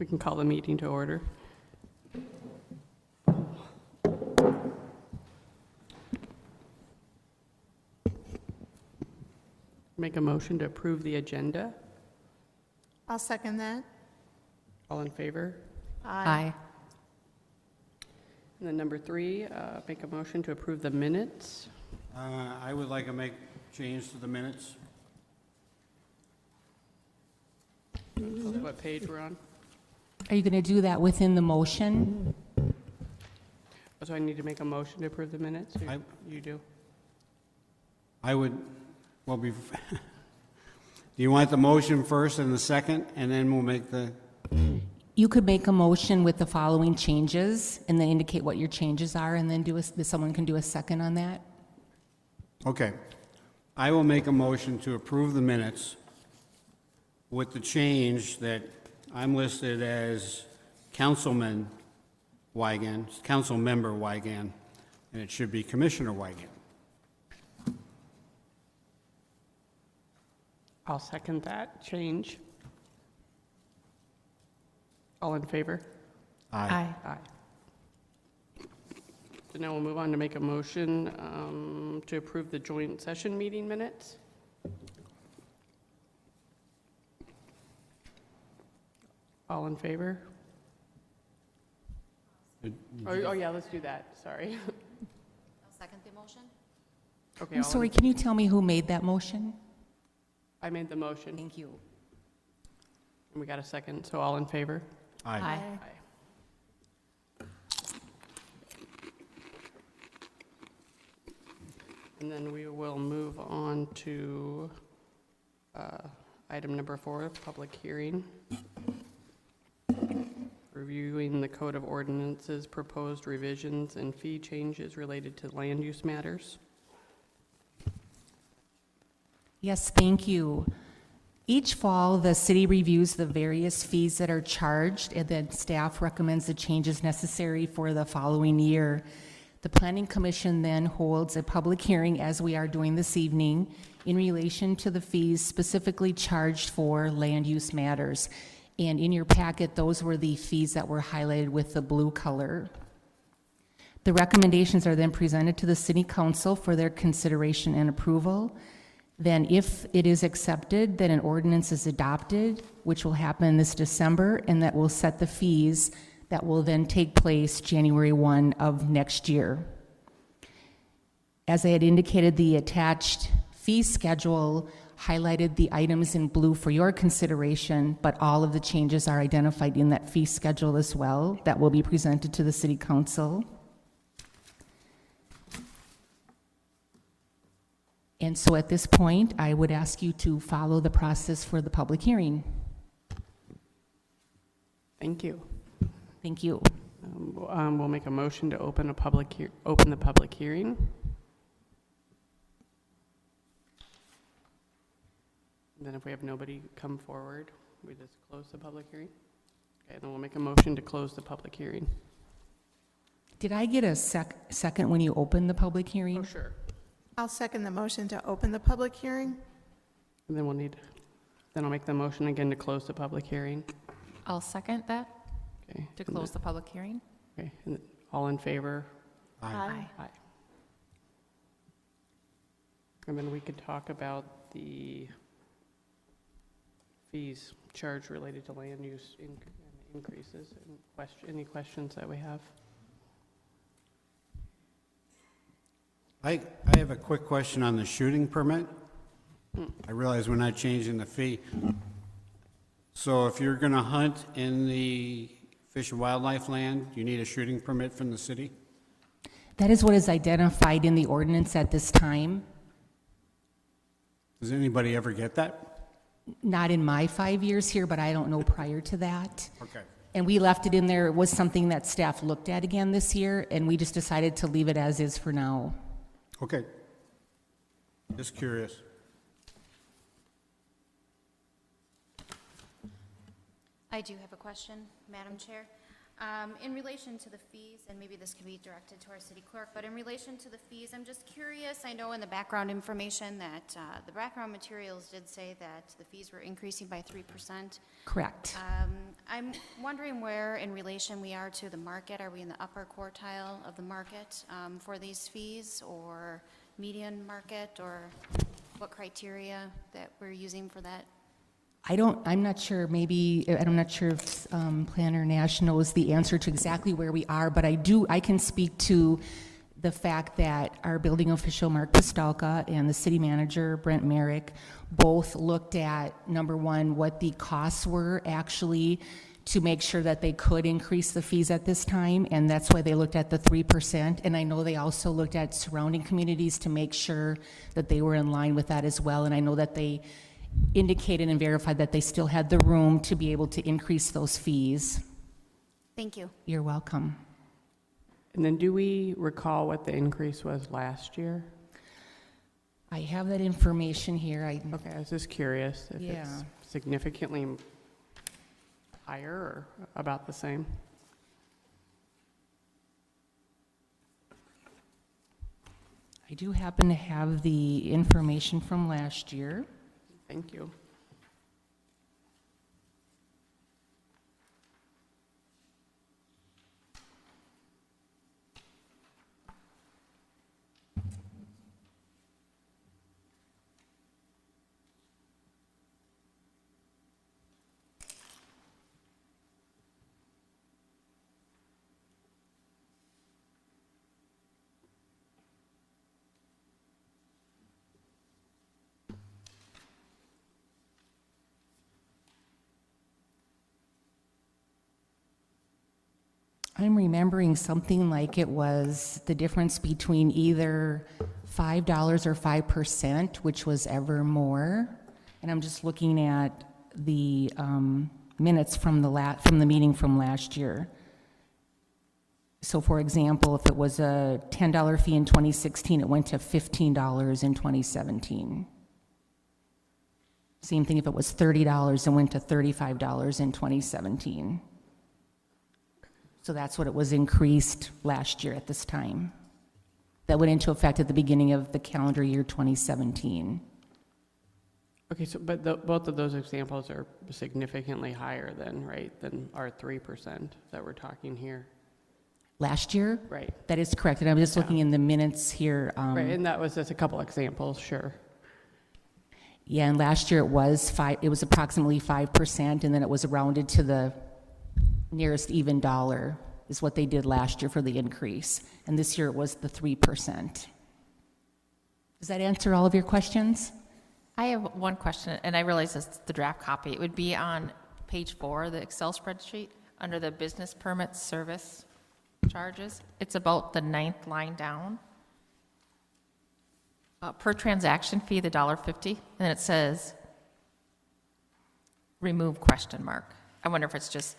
We can call the meeting to order. Make a motion to approve the agenda. I'll second that. All in favor? Aye. And then number 3, make a motion to approve the minutes. I would like to make change to the minutes. What page we're on? Are you going to do that within the motion? So I need to make a motion to approve the minutes? Or I- you do? I would, well, do you want the motion first and the second, and then we'll make the, You could make a motion with the following changes and then indicate what your changes are and then someone can do a second on that? okay. I will make a motion to approve the minutes with the change that I'm listed as Councilman Weigand, Council Member Weigand, and it should be Commissioner Weigand. I'll second that change. All in favor? Aye. Aye. So now we'll move on to make a motion to approve the joint session meeting minutes. All in favor? Oh, yeah, let's do that, sorry. I'll second the motion. Okay, I'm sorry, can you tell me who made that motion? I made the motion, Thank you. and we got a second, so all in favor? Aye. Aye. And then we will move on to item number 4, public hearing. Reviewing the Code of Ordinances, proposed revisions and fee changes related to land use matters. Yes, thank you. Each fall, the city reviews the various fees that are charged, and then staff recommends the changes necessary for the following year. The Planning Commission then holds a public hearing, as we are doing this evening, in relation to the fees specifically charged for land use matters. And in your packet, those were the fees that were highlighted with the blue color. The recommendations are then presented to the City Council for their consideration and approval. Then if it is accepted, then an ordinance is adopted, which will happen this December, and that will set the fees that will then take place January 1 of next year. As I had indicated, the attached fee schedule highlighted the items in blue for your consideration, but all of the changes are identified in that fee schedule as well that will be presented to the City Council. And so at this point, I would ask you to follow the process for the public hearing. Thank you. Thank you. We'll make a motion to open the public hearing. And then if we have nobody come forward, we just close the public hearing. Okay, then we'll make a motion to close the public hearing. Did I get a second when you opened the public hearing? Oh, sure. I'll second the motion to open the public hearing. And then then I'll make the motion again to close the public hearing. I'll second that Okay. to close the public hearing. Okay, and all in favor? Aye. Aye. And then we could talk about the fees charged related to land use increases and any questions that we have. I have a quick question on the shooting permit. I realize we're not changing the fee. So if you're going to hunt in the Fish and Wildlife land, you need a shooting permit from the city? That is what is identified in the ordinance at this time. Does anybody ever get that? Not in my 5 years here, but I don't know prior to that. Okay. And we left it in there. It was something that staff looked at again this year, and we just decided to leave it as is for now. Okay. Just curious. I do have a question, Madam Chair. In relation to the fees, and maybe this can be directed to our city clerk, but in relation to the fees, I'm just curious, I know in the background information that the background materials did say that the fees were increasing by 3%. Correct. I'm wondering where in relation we are to the market. Are we in the upper quartile of the market for these fees, or median market, or what criteria that we're using for that? I'm not sure, I'm not sure if Planner Nash knows the answer to exactly where we are, but I can speak to the fact that our building official, Mark Pistalka, and the city manager, Brent Merrick, both looked at, number one, what the costs were actually to make sure that they could increase the fees at this time, and that's why they looked at the 3%. And I know they also looked at surrounding communities to make sure that they were in line with that as well, and I know that they indicated and verified that they still had the room to be able to increase those fees. Thank you. You're welcome. And then do we recall what the increase was last year? I have that information here. Okay, I was just curious if Yeah. it's significantly higher or about the same. I do happen to have the information from last year. Thank you. I'm remembering something like it was the difference between either $5 or 5%, which was ever more. And I'm just looking at the minutes from the meeting from last year. So for example, if it was a $10 fee in 2016, it went to $15 in 2017. Same thing if it was $30, it went to $35 in 2017. So that's what it was increased last year at this time. That went into effect at the beginning of the calendar year 2017. Okay, so, but both of those examples are significantly higher than, right, than our 3% that we're talking here. Last year? Right. That is correct, and I'm just looking in the minutes here. Right, and that was just a couple examples, sure. Yeah, and last year it was approximately 5%, and then it was rounded to the nearest even dollar is what they did last year for the increase. And this year it was the 3%. Does that answer all of your questions? I have one question, and I realize it's the draft copy. It would be on page 4, the Excel spreadsheet, under the business permit service charges. It's about the 9th line down. Per transaction fee, the $1.50, and then it says, remove question mark. I wonder if it's just,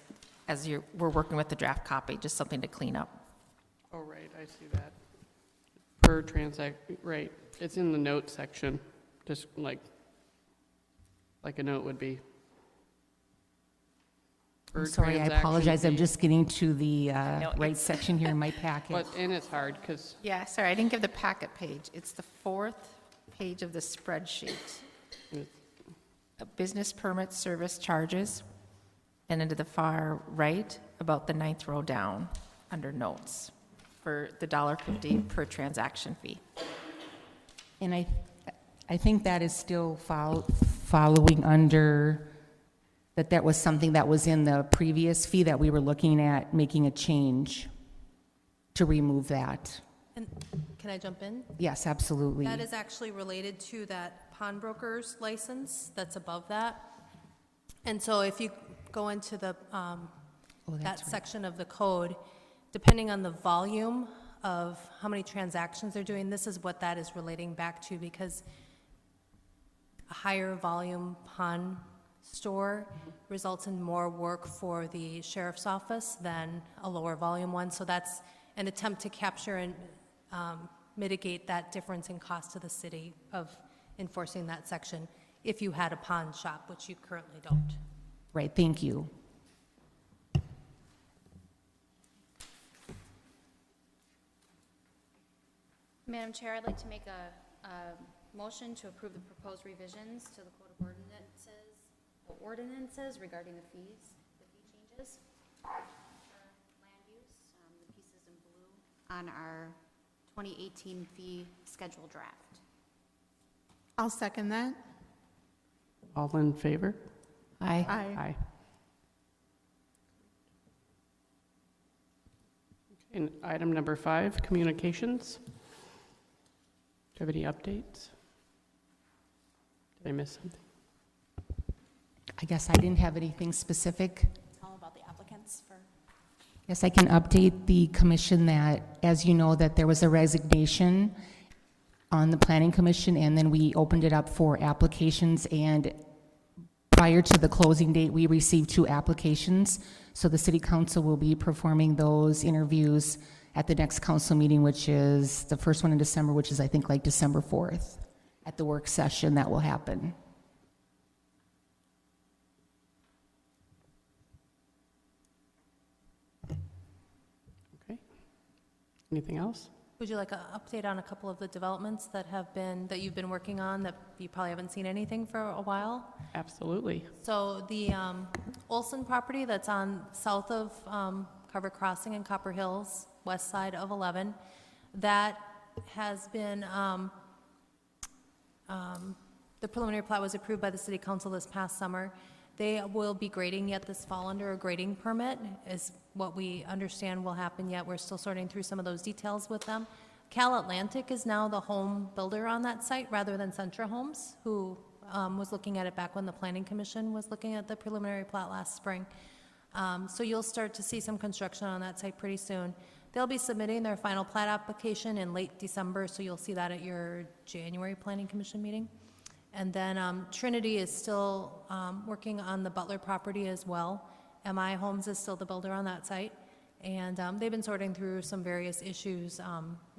we're working with the draft copy, just something to clean up. Oh, right, I see that. Per right, it's in the note section, just like a note would be. I'm sorry, I apologize. I'm just getting to the No, right section here in my packet. And it's hard, because, Yeah, sorry, I didn't give the packet page. It's the 4th page of the spreadsheet. Business permit service charges, and into the far right, about the 9th row down, under notes, for the $1.50 per transaction fee. And I think that is still following under, that was something that was in the previous fee that we were looking at making a change to remove that. And can I jump in? Yes, absolutely. That is actually related to that pawnbroker's license that's above that. And so if you go into the, Oh, that that's right. section of the code, depending on the volume of how many transactions they're doing, this is what that is relating back to, because a higher volume pawn store results in more work for the sheriff's office than a lower volume one. So that's an attempt to capture and mitigate that difference in cost to the city of enforcing that section if you had a pawn shop, which you currently don't. Right, thank you. Madam Chair, I'd like to make a motion to approve the proposed revisions to the Code of Ordinances regarding the fee changes for land use, the pieces in blue on our 2018 fee schedule draft. I'll second that. All in favor? Aye. Aye. And item number 5, communications. Do you have any updates? Did I miss something? I guess I didn't have anything specific. All about the applicants for. Yes, I can update the commission that, as you know, that there was a resignation on the planning commission, and then we opened it up for applications, and prior to the closing date, we received 2 applications. So the city council will be performing those interviews at the next council meeting, which is the first one in December, which is I think like December 4th, at the work session that will happen. Okay. Anything else? Would you like an update on a couple of the developments that you've been working on that you probably haven't seen anything for a while? Absolutely. So the Olson property that's on south of Carver Crossing and Copper Hills, west side of 11, that has been, the preliminary plat was approved by the city council this past summer. They will be grading yet this fall under a grading permit, is what we understand will happen yet. We're still sorting through some of those details with them. Cal Atlantic is now the home builder on that site rather than Centra Homes, who was looking at it back when the Planning Commission was looking at the preliminary plat last spring. So you'll start to see some construction on that site pretty soon. They'll be submitting their final plat application in late December, so you'll see that at your January Planning Commission meeting. And then Trinity is still working on the Butler property as well. MI Homes is still the builder on that site. And they've been sorting through some various issues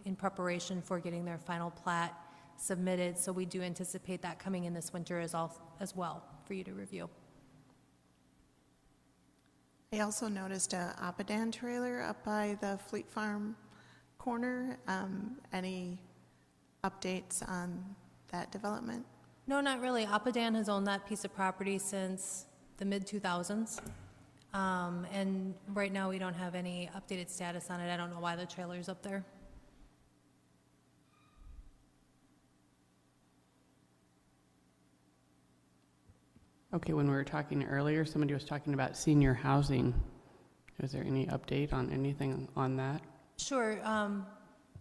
in preparation for getting their final plat submitted. So we do anticipate that coming in this winter as well for you to review. I also noticed a Apadan trailer up by the Fleet Farm corner. Any updates on that development? No, not really. Apadan has owned that piece of property since the mid-2000s. And right now, we don't have any updated status on it. I don't know why the trailer's up there. Okay, when we were talking earlier, somebody was talking about senior housing. Is there any update on anything on that? Sure.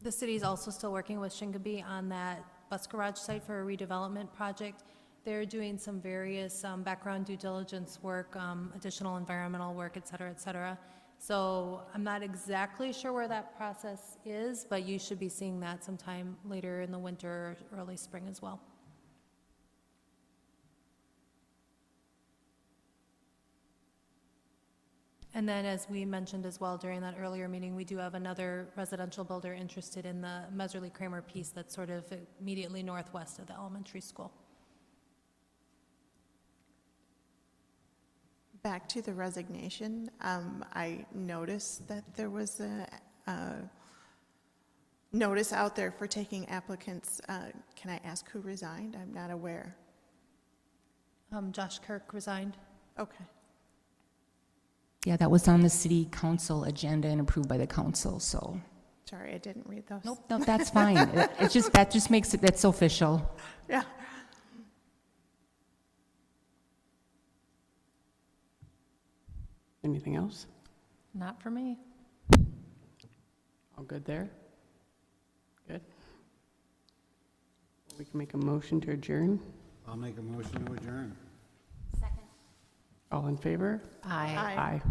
The city's also still working with Shingaby on that bus garage site for a redevelopment project. They're doing some various background due diligence work, additional environmental work, et cetera, et cetera. So I'm not exactly sure where that process is, but you should be seeing that sometime later in the winter or early spring as well. And then, as we mentioned as well during that earlier meeting, we do have another residential builder interested in the Meserly Kramer piece that's sort of immediately northwest of the elementary school. Back to the resignation, I noticed that there was a notice out there for taking applicants. Can I ask who resigned? I'm not aware. Josh Kirk resigned. Okay. Yeah, that was on the city council agenda and approved by the council, so. Sorry, I didn't read those. Nope, no, that's fine. It's just, that just makes it, that's official. Yeah. Anything else? Not for me. All good there? Good. We can make a motion to adjourn. I'll make a motion to adjourn. Second. All in favor? Aye. Aye. Aye.